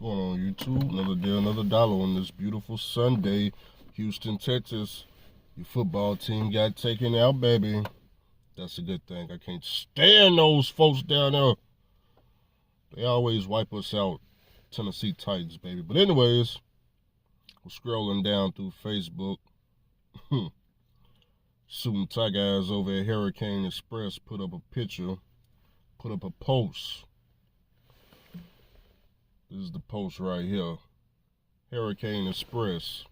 going on, YouTube? Another day, another dollar on this beautiful Sunday. Houston, Texas. Your football team got taken out, baby. That's a good thing. I can't stand those folks down there. They always wipe us out. Tennessee Titans, baby. But anyways, I'm scrolling down through Facebook. Suit and tie guys over at Hurricane Express put up a picture, put up a post. This is the post right here. Hurricane Express.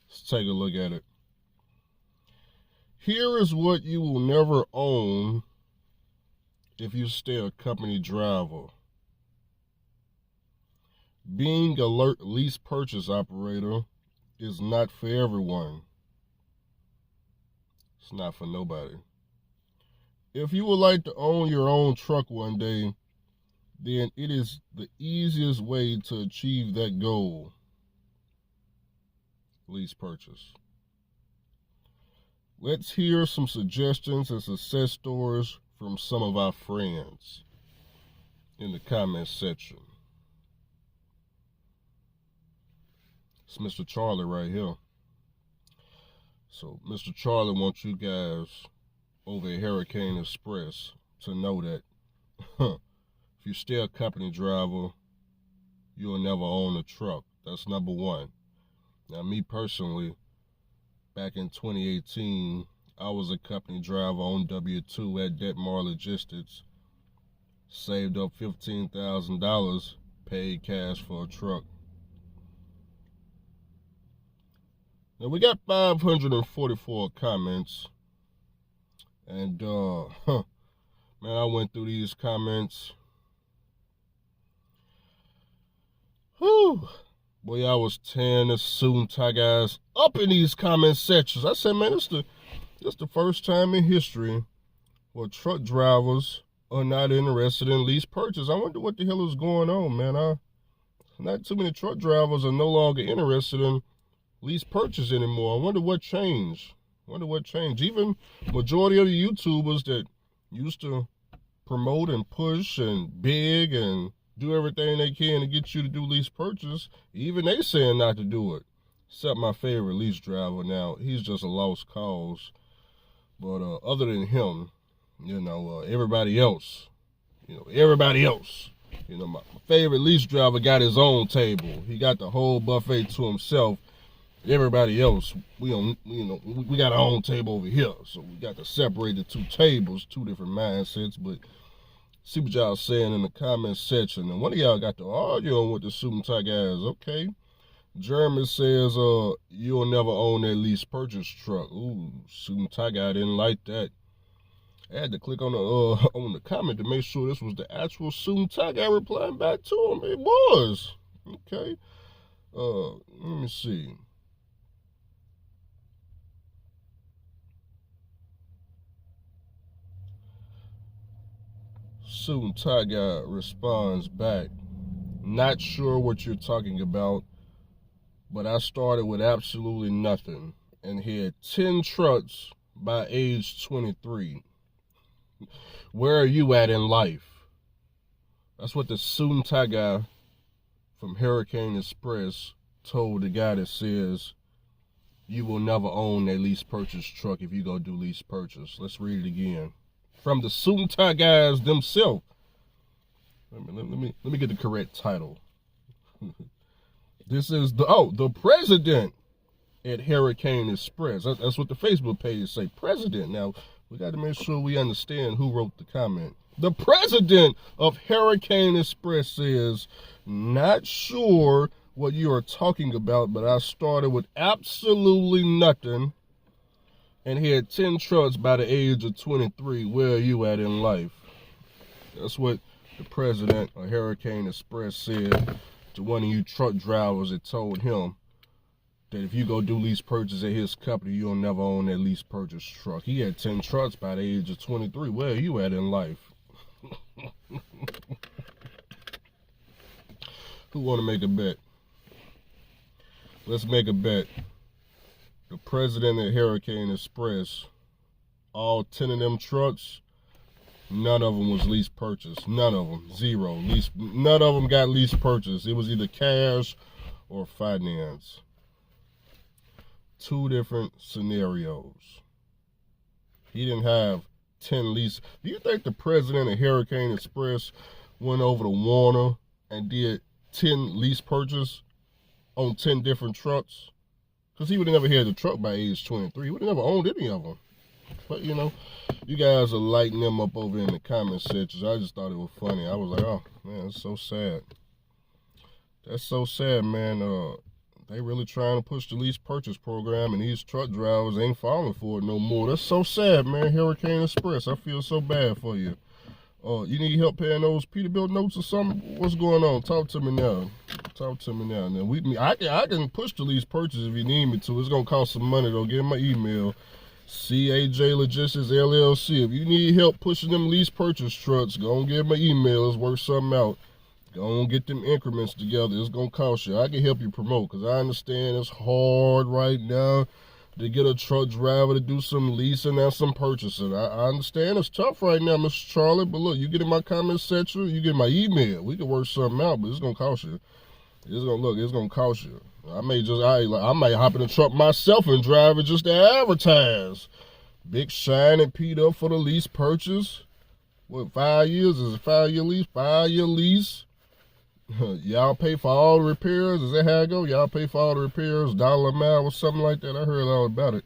Let's take a look at it. Here is what you will never own if you stay a company driver. Being a lease purchase operator is not for everyone. It's not for nobody. If you would like to own your own truck one day, then it is the easiest way to achieve that goal. Lease purchase. Let's hear some suggestions and success stories from some of our friends in the comment section. It's Mr. Charlie right here. So Mr. Charlie wants you guys over at Hurricane Express to know that if you're still a company driver, you'll never own a truck. That's number one. Now, me personally, back in 2018, I was a company driver on W-2 at Detmar Logistics. Saved up $15,000, paid cash for a truck. Now, we got 544 comments. And, man, I went through these comments. Whew. Boy, I was tearing the suit and tie guys up in these comment sections. I said, man, it's the first time in history where truck drivers are not interested in lease purchase. I wonder what the hell is going on, man. Not too many truck drivers are no longer interested in lease purchase anymore. I wonder what changed. Even majority of the YouTubers that used to promote and push and beg and do everything they can to get you to do lease purchase, even they saying not to do it. Except my favorite lease driver now. He's just a lost cause. But other than him, everybody else, my favorite lease driver got his own table. He got the whole buffet to himself. Everybody else, we got our own table over here. So we got to separate the two tables, two different mindsets. But see what y'all saying in the comment section. And one of y'all got to argue with the suit and tie guys. Okay. Jeremy says, you'll never own that lease purchase truck. Ooh, suit and tie guy didn't like that. I had to click on the comment to make sure this was the actual suit and tie guy replying back to him. It was. Okay. Let me see. Suit and tie guy responds back, not sure what you're talking about, but I started with absolutely nothing and had 10 trucks by age 23. Where are you at in life? That's what the suit and tie guy from Hurricane Express told the guy that says you will never own a lease purchase truck if you go do lease purchase. Let's read it again. From the suit and tie guys themselves. Let me get the correct title. This is the president at Hurricane Express. That's what the Facebook page say. President. Now we got to make sure we understand who wrote the comment. The president of Hurricane Express says, not sure what you are talking about, but I started with absolutely nothing and had 10 trucks by the age of 23. Where are you at in life? That's what the president of Hurricane Express said to one of you truck drivers that told him that if you go do lease purchase at his company, you'll never own that lease purchase truck. He had 10 trucks by the age of 23. Where are you at in life? Who want to make a bet? Let's make a bet. The president of Hurricane Express, all 10 of them trucks, None of them was lease purchase. None of them. Zero. Lease. None of them got lease purchase. It was either cash or finance. Two different scenarios. He didn't have 10 lease. Do you think the president of Hurricane Express went over to Warner and did 10 lease purchase on 10 different trucks? Because he would have never had the truck by age 23. He would have never owned any of them. But, you know, you guys are lighting them up over in the comment sections. I just thought it was funny. I was like, oh, man, that's so sad. That's so sad, man. They really trying to push the lease purchase program, and these truck drivers ain't falling for it no more. That's so sad, man. Hurricane Express, I feel so bad for you. You need help paying those Peterbilt notes or something? What's going on? Talk to me now. Talk to me now. Now I can push the lease purchase if you need me to. It's gonna cost some money though. Get my email, CAJ Logistics LLC. If you need help pushing them lease purchase trucks, go and get my email. Let's work something out. Go and get them increments together. It's gonna cost you. I can help you promote because I understand it's hard right now to get a truck driver to do some leasing and some purchasing. I understand it's tough right now, Mr. Charlie, but look, you get in my comment section, you get my email. We can work something out, but it's going to cost you. It's going to cost you. I might hop in the truck myself and drive it just to advertise. Big shine and Pete up for the lease purchase. What, 5 years? Is it 5-year lease? 5-year lease. Y'all pay for all the repairs? Is that how it go? Y'all pay for all the repairs, $1 a mile or something like that? I heard all about it.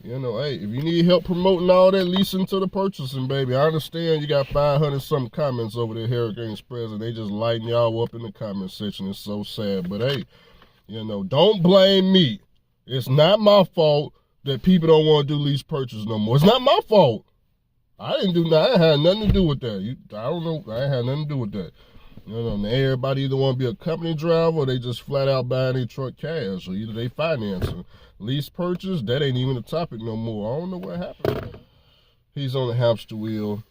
You know, hey, if you need help promoting all that leasing to the purchasing, baby, I understand you got 500-something comments over there, Hurricane Express, and they just lighting y'all up in the comment section. It's so sad. But, hey, you know, don't blame me. It's not my fault that people don't want to do lease purchase no more. It's not my fault. I didn't do nothing. I had nothing to do with that. I don't know. I had nothing to do with that. You know, everybody either want to be a company driver or they just flat out buying their truck cash, or either they financing. Lease purchase, that ain't even a topic no more. I don't know what happened. He's on the hamster wheel.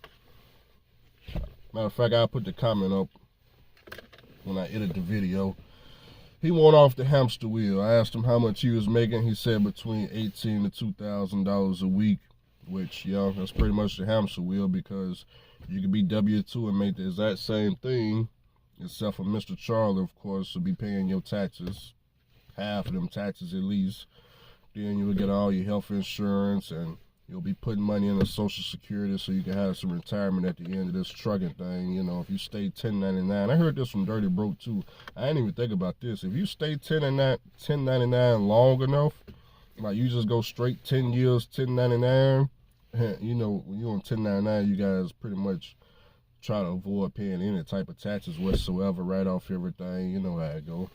Matter of fact, I'll put the comment up when I edit the video. He went off the hamster wheel. I asked him how much he was making. He said between $1,800 to $2,000 a week, which, you know, that's pretty much the hamster wheel because you could be W-2 and make the exact same thing. Except for Mr. Charlie, of course, will be paying your taxes, half of them taxes at least. Then you'll get all your health insurance, and you'll be putting money into Social Security so you can have some retirement at the end of this trucking thing. You know, if you stay 1099, I heard this from Dirty Broke too. I didn't even think about this. If you stay 1099 long enough, like you just go straight 10 years 1099, you know, when you're on 1099, you guys pretty much try to avoid paying any type of taxes whatsoever, right off everything. You know how it go.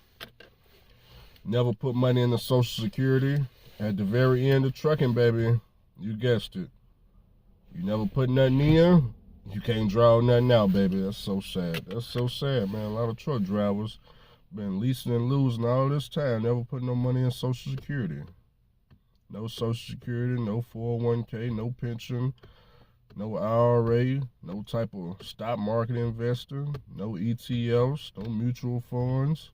Never put money into Social Security. At the very end of trucking, baby, you guessed it. You never put nothing in, you can't draw nothing out, baby. That's so sad. That's so sad, man. A lot of truck drivers been leasing and losing all this time, never put no money in Social Security. No Social Security, no 401k, no pension, no IRA, no type of stock market investor, no ETFs, no mutual funds.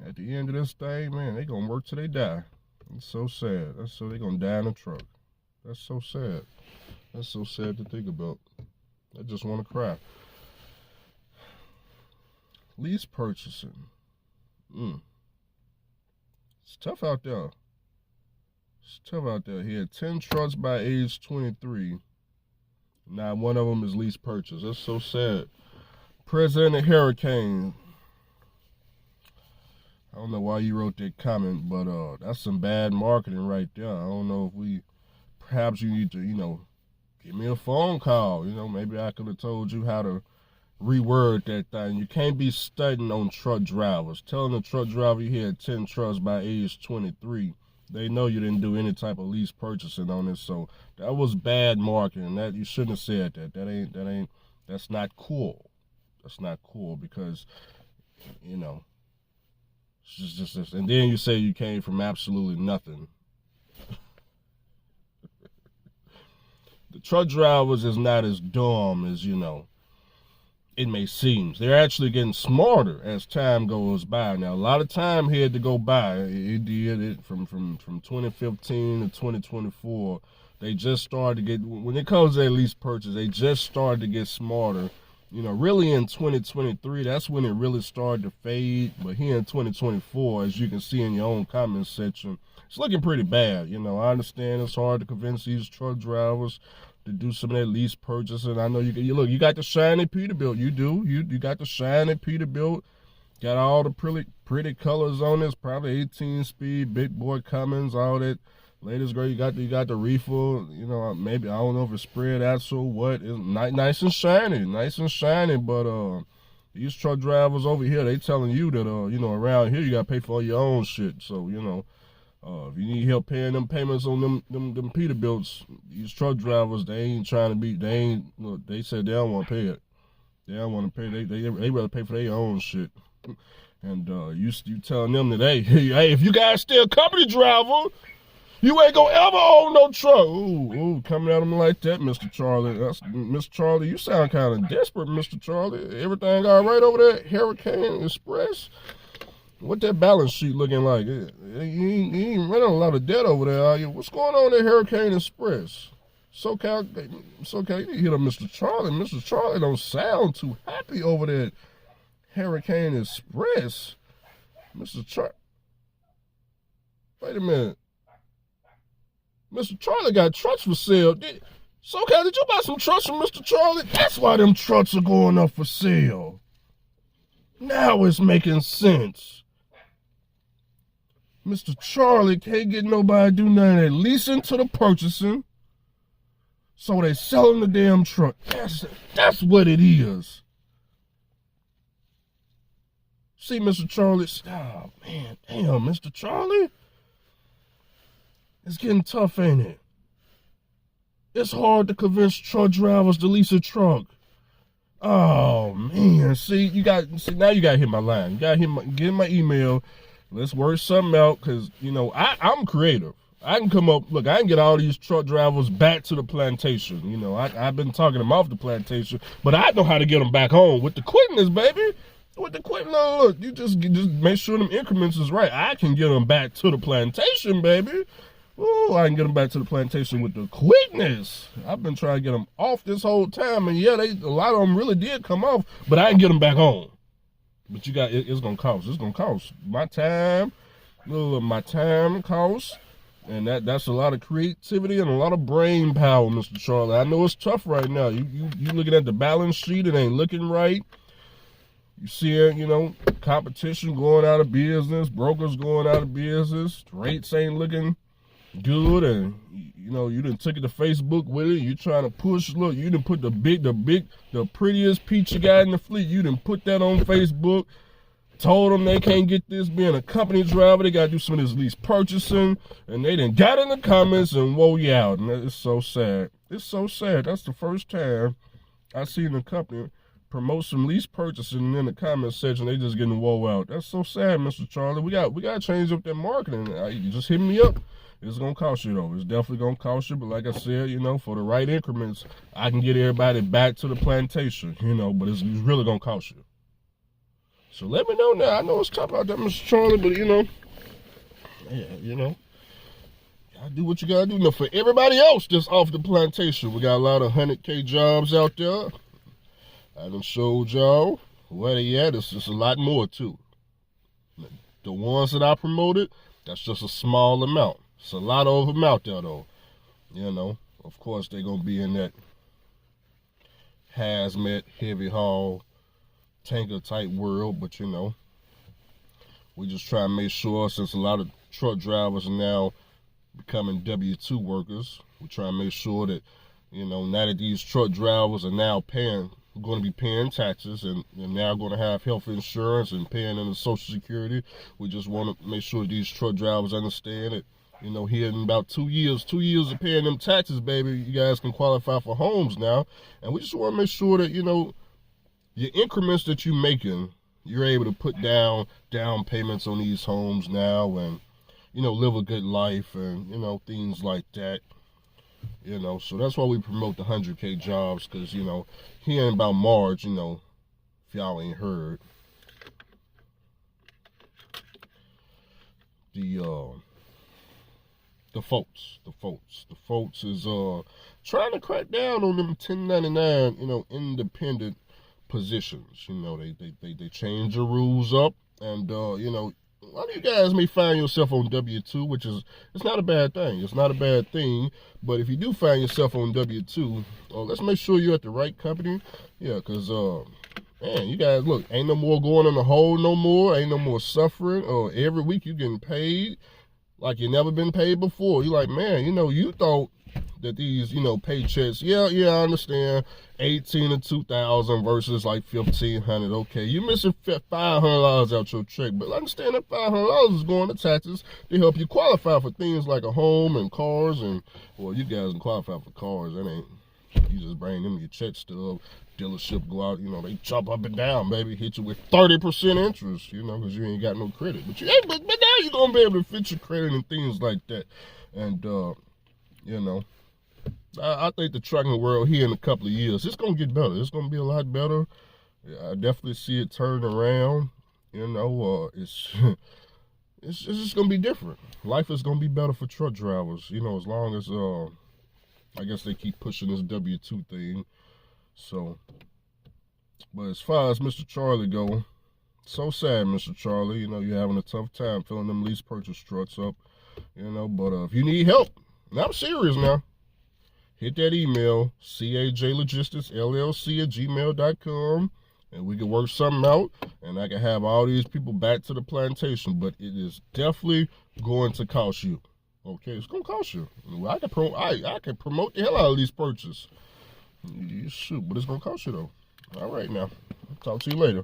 At the end of this thing, man, they gonna work till they die. It's so sad. That's so they gonna die in a truck. That's so sad. That's so sad to think about. I just want to cry. Lease purchasing. It's tough out there. It's tough out there. He had 10 trucks by age 23. Now one of them is lease purchase. That's so sad. President of Hurricane. I don't know why you wrote that comment, but that's some bad marketing right there. I don't know if perhaps you need to, you know, give me a phone call. You know, maybe I could have told you how to reword that thing. You can't be studying on truck drivers. Telling a truck driver you had 10 trucks by age 23. They know you didn't do any type of lease purchasing on this, so that was bad marketing. That you shouldn't have said that. That's not cool. That's not cool because, you know, it's just and then you say you came from absolutely nothing. The truck drivers is not as dumb as, you know, it may seem. They're actually getting smarter as time goes by. Now, a lot of time had to go by. It did it from 2015 to 2024. they just started to get, when it comes to that lease purchase, they just started to get smarter. You know, really in 2023, that's when it really started to fade. But here in 2024, as you can see in your own comment section, it's looking pretty bad. You know, I understand it's hard to convince these truck drivers to do some of that lease purchasing. I know look, you got the shiny Peterbilt. You do. You got the shiny Peterbilt. Got all the pretty colors on this. Probably 18-speed, big boy Cummins, all that latest grade. You got the reefer. You know, maybe I don't know if it's spread axle, what. It's nice and shiny. But these truck drivers over here, they telling you that you know, around here you gotta pay for all your own shit. So you know, if you need help paying them payments on them Peterbilts, these truck drivers, they ain't trying to be. They said they don't want to pay it. They don't want to pay. They rather pay for their own shit. And you telling them that, hey, if you guys still company driver, you ain't gonna ever own no truck. Ooh, coming at them like that, Mr. Charlie. That's Mr. Charlie. You sound kind of desperate, Mr. Charlie. Everything all right over there, Hurricane Express? What that balance sheet looking like? You ain't running a lot of debt over there, are you? What's going on at Hurricane Express? SoCal, you need to hit up Mr. Charlie. Mr. Charlie don't sound too happy over there at Hurricane Express. Mr. Charlie. Wait a minute. Mr. Charlie got trucks for sale. SoCal, did you buy some trucks from Mr. Charlie? That's why them trucks are going up for sale. Now it's making sense. Mr. Charlie can't get nobody to do nothing at leasing to the purchasing. So they selling the damn truck. That's what it is. See, Mr. Charlie, oh man, damn, Mr. Charlie. It's getting tough, ain't it? It's hard to convince truck drivers to lease a truck. Oh man, now you gotta hit my line. You gotta get my email. Let's work something out, cause you know I'm creative. I can come up. Look, I can get all these truck drivers back to the plantation. You know, I've been talking them off the plantation, but I know how to get them back home with the quickness, baby. With the quick, look, you just make sure them increments is right. I can get them back to the plantation, baby. Ooh, I can get them back to the plantation with the quickness. I've been trying to get them off this whole time, and yeah, a lot of them really did come off, but I can get them back home. But it's gonna cost. It's gonna cost my time. My time costs, and that's a lot of creativity and a lot of brain power, Mr. Charlie. I know it's tough right now. You looking at the balance sheet, it ain't looking right. You see, you know, competition going out of business, brokers going out of business, rates ain't looking good, and you know, you done took it to Facebook with it. You trying to push. Look, you done put the prettiest peach you got in the fleet. You done put that on Facebook. Told them they can't get this being a company driver. They gotta do some of this lease purchasing, and they done got in the comments and woe you out. And it's so sad. It's so sad. That's the first time I seen a company promote some lease purchasing, and in the comment section they just getting woe out. That's so sad, Mr. Charlie. We got to change up that marketing. You just hit me up. It's gonna cost you though. It's definitely gonna cost you. But like I said, you know, for the right increments, I can get everybody back to the plantation. You know, but it's really gonna cost you. So let me know now. I know it's tough out there, Mr. Charlie, but you know, yeah, you know, gotta do what you gotta do. Now for everybody else that's off the plantation, we got a lot of 100K jobs out there. I done showed y'all where they at. It's just a lot more too. The ones that I promoted, that's just a small amount. It's a lot of them out there though. You know, of course they gonna be in that hazmat, heavy haul, tanker type world, but you know, we just try to make sure, since a lot of truck drivers are now becoming W-2 workers, we try to make sure that, you know, now that these truck drivers are now going to be paying taxes and now going to have health insurance and paying into Social Security, we just want to make sure these truck drivers understand it. You know, here in about 2 years of paying them taxes, baby, you guys can qualify for homes now. And we just want to make sure that, you know, your increments that you're making, you're able to put down payments on these homes now and, you know, live a good life and, you know, things like that. You know, so that's why we promote the 100K jobs, because, you know, here in about March, you know, if y'all ain't heard, the the folks is trying to crack down on them 1099, independent positions. They change the rules up, and a lot of you guys may find yourself on W-2, which is, it's not a bad thing. It's not a bad thing. But if you do find yourself on W-2, let's make sure you're at the right company. Yeah, because, man, you guys, look, ain't no more going in the hole no more. Ain't no more suffering. Every week you getting paid like you never been paid before. You're like, man, you thought that these, paychecks, yeah, I understand, 18 to 2,000 versus like 1,500. Okay, you're missing $500 out your check, but understand that $500 is going to taxes to help you qualify for things like a home and cars, and well, you guys can qualify for cars. That ain't, you just bring them your check stub. Dealership go out, they jump up and down, baby, hit you with 30% interest, because you ain't got no credit. But but now you're gonna be able to fit your credit and things like that. And I think the trucking world here in a couple of years, it's gonna get better. It's gonna be a lot better. I definitely see it turn around. It's it's just gonna be different. Life is gonna be better for truck drivers. As long as I guess they keep pushing this W-2 thing. So, but as far as Mr. Charlie go, so sad, Mr. Charlie. You're having a tough time filling them lease purchase trucks up. But if you need help, and I'm serious now, hit that email, cajlogisticsllc@gmail.com, and we can work something out, and I can have all these people back to the plantation. But it is definitely going to cost you. Okay, it's gonna cost you. I can promote the hell out of these purchases. You shoot, but it's gonna cost you though. All right, now. Talk to you later.